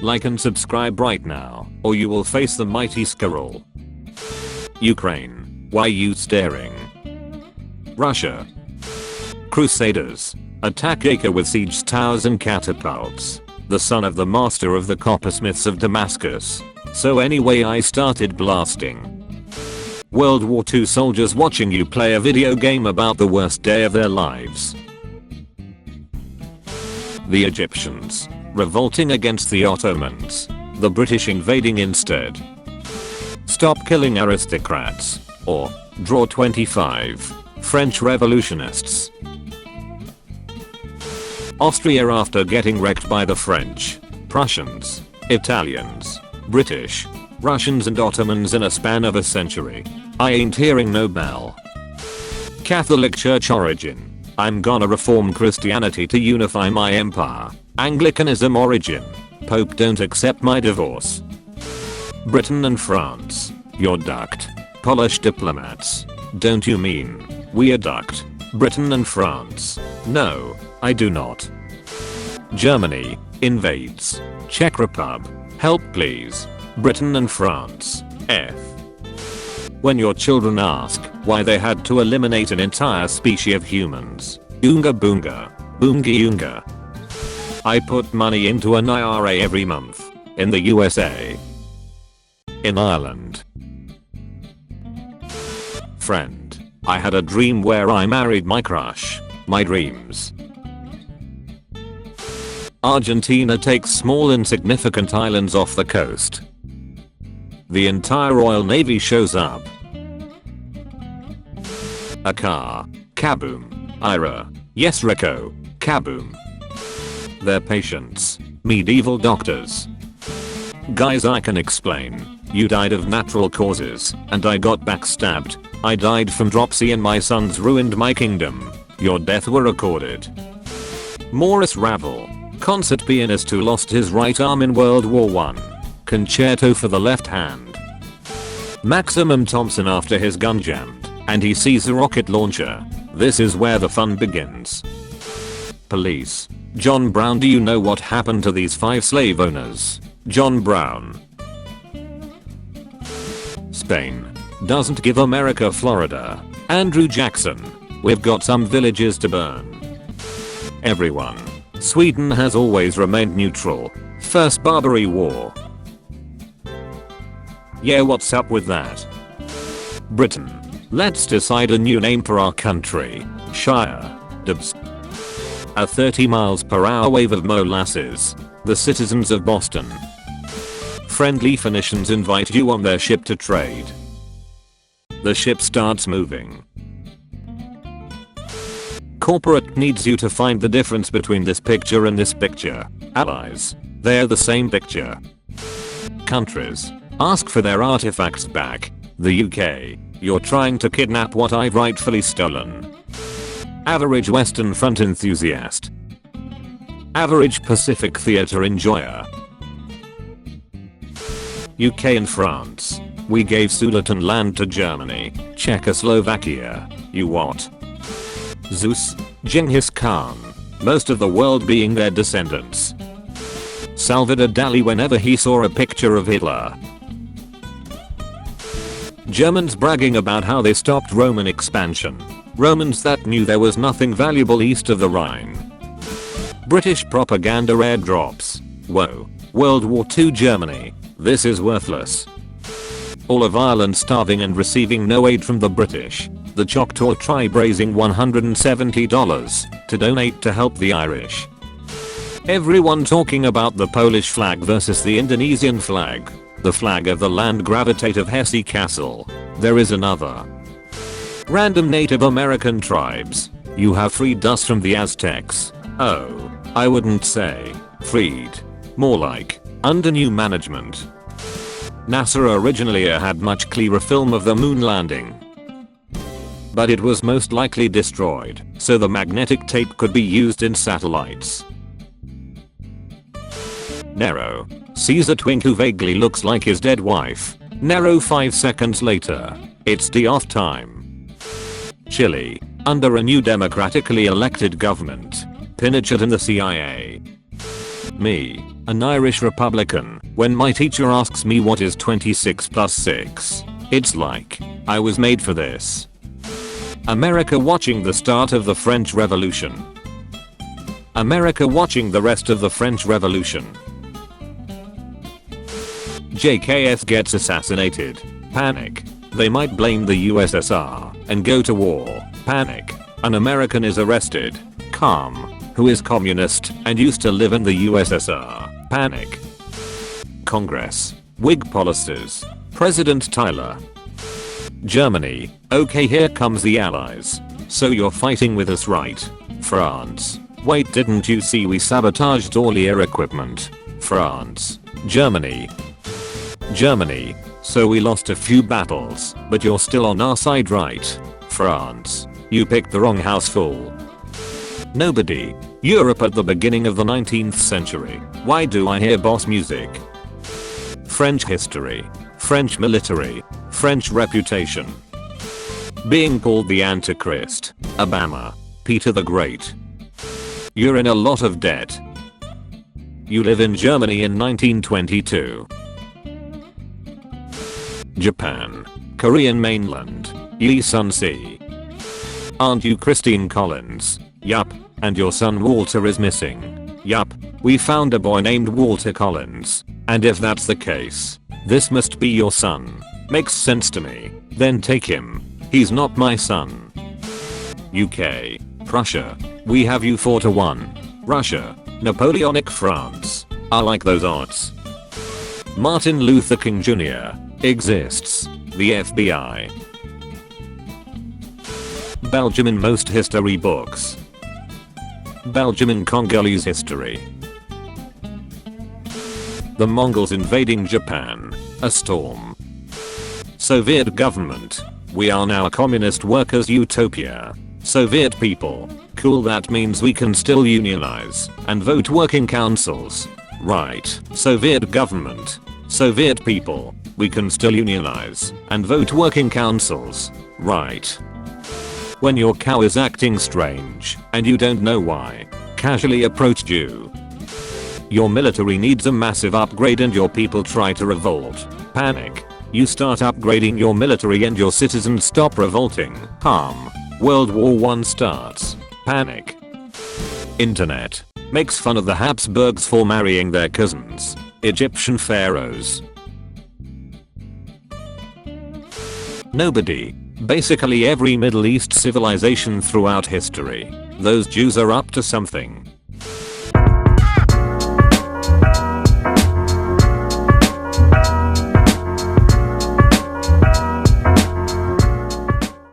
Like and subscribe right now, or you will face the mighty Skrull. Ukraine. Why you staring? Russia. Crusaders. Attack Acre with siege towers and catapults. The son of the master of the coppersmiths of Damascus. So anyway, I started blasting. World War II soldiers watching you play a video game about the worst day of their lives. The Egyptians. Revolting against the Ottomans. The British invading instead. Stop killing aristocrats. Or, draw 25. French revolutionists. Austria after getting wrecked by the French. Prussians. Italians. British. Russians and Ottomans in a span of a century. I ain't hearing no bell. Catholic Church origin. I'm gonna reform Christianity to unify my empire. Anglicanism origin. Pope don't accept my divorce. Britain and France. You're ducked. Polish diplomats. Don't you mean we abduct Britain and France? No, I do not. Germany invades Czech Republic. Help please. Britain and France. F. When your children ask why they had to eliminate an entire species of humans. Oonga boonga. Boonga oonga. I put money into an IRA every month. In the USA. In Ireland. Friend. I had a dream where I married my crush. My dreams. Argentina takes small insignificant islands off the coast. The entire Royal Navy shows up. A car. Kaboom. Ira. Yes Rico. Kaboom. Their patients. Medieval doctors. Guys, I can explain. You died of natural causes, and I got backstabbed. I died from dropsy and my sons ruined my kingdom. Your death were recorded. Maurice Ravel. Concert pianist who lost his right arm in World War I. Concerto for the left hand. Maximum Thompson after his gun jammed, and he sees a rocket launcher. This is where the fun begins. Police. John Brown. Do you know what happened to these 5 slave owners? John Brown. Spain. Doesn't give America Florida. Andrew Jackson. We've got some villages to burn. Everyone. Sweden has always remained neutral. First Barbary War. Yeah, what's up with that? Britain. Let's decide a new name for our country. Shire. Dubs. A 30 miles per hour wave of molasses. The citizens of Boston. Friendly Phoenicians invite you on their ship to trade. The ship starts moving. Corporate needs you to find the difference between this picture and this picture. Allies. They're the same picture. Countries. Ask for their artifacts back. The UK. You're trying to kidnap what I've rightfully stolen. Average Western Front enthusiast. Average Pacific Theatre enjoyer. UK and France. We gave Sudetenland to Germany. Czechoslovakia. You what? Zeus. Genghis Khan. Most of the world being their descendants. Salvador Dali whenever he saw a picture of Hitler. Germans bragging about how they stopped Roman expansion. Romans that knew there was nothing valuable east of the Rhine. British propaganda airdrops. Whoa. World War II Germany. This is worthless. All of Ireland starving and receiving no aid from the British. The Choctaw tribe raising $170 to donate to help the Irish. Everyone talking about the Polish flag versus the Indonesian flag. The flag of the Landgravität of Hesse Castle. There is another. Random Native American tribes. You have freed us from the Aztecs. Oh, I wouldn't say freed. More like under new management. NASA originally had much clearer film of the moon landing. But it was most likely destroyed, so the magnetic tape could be used in satellites. Nero. Sees a twink who vaguely looks like his dead wife. Nero 5 seconds later. It's de-off time. Chile. Under a new democratically elected government. Pinochet and the CIA. Me. An Irish Republican. When my teacher asks me what is 26 plus 6, it's like, I was made for this. America watching the start of the French Revolution. America watching the rest of the French Revolution. JKS gets assassinated. Panic. They might blame the USSR and go to war. Panic. An American is arrested. Calm. Who is communist and used to live in the USSR. Panic. Congress. Whig policies. President Tyler. Germany. Okay, here comes the Allies. So you're fighting with us, right? France. Wait, didn't you see we sabotaged all your equipment? France. Germany. Germany. So we lost a few battles, but you're still on our side, right? France. You picked the wrong house, fool. Nobody. Europe at the beginning of the 19th century. Why do I hear boss music? French history. French military. French reputation. Being called the Antichrist. Obama. Peter the Great. You're in a lot of debt. You live in Germany in 1922. Japan. Korean mainland. Yi Sun Si. Aren't you Christine Collins? Yup. And your son Walter is missing. Yup. We found a boy named Walter Collins. And if that's the case, this must be your son. Makes sense to me. Then take him. He's not my son. UK. Prussia. We have you 4-1. Russia. Napoleonic France. I like those odds. Martin Luther King Jr. exists. The FBI. Belgium in most history books. Belgium in Congolese history. The Mongols invading Japan. A storm. Soviet government. We are now a communist workers' utopia. Soviet people. Cool, that means we can still unionize and vote working councils. Right. Soviet government. Soviet people. We can still unionize and vote working councils. Right. When your cow is acting strange and you don't know why, casually approached you. Your military needs a massive upgrade and your people try to revolt. Panic. You start upgrading your military and your citizens stop revolting. Calm. World War I starts. Panic. Internet. Makes fun of the Habsburgs for marrying their cousins, Egyptian pharaohs. Nobody. Basically every Middle East civilization throughout history. Those Jews are up to something.